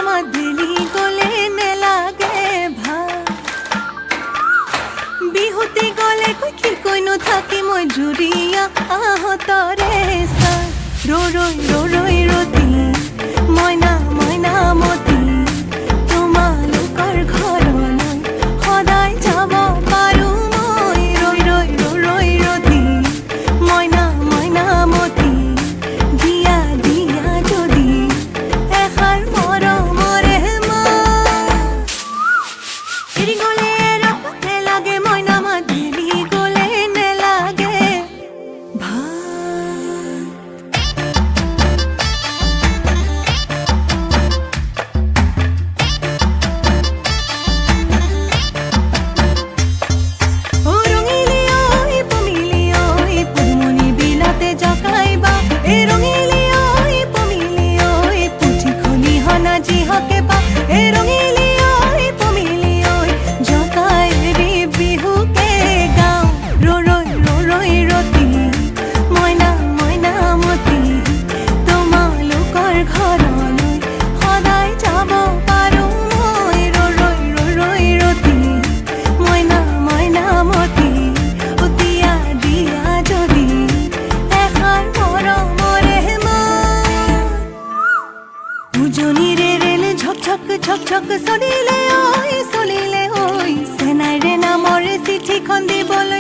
মাদিলি গলে নেলাগে ভাল বিহুতি গলে কি কইনো থাকি মই জুৰিয়া আহতৰে চা ৰৈ ৰতি মইনা মইনা মতি তোমালোকৰ ঘৰলৈ সদায় যাব পাৰো মই ৰৈ ৰতি মইনা মইনা মতি দিয়া দিয়া যদি এষাৰ মৰমৰে এৰি গলে ৰখতে লাগে মইনা মাদিলি গলে নেলাগে উজনিৰে ৰেল ঝক ঝক চলিলে ঐ চেনাইৰে নামৰে চিঠিখন দিবলৈ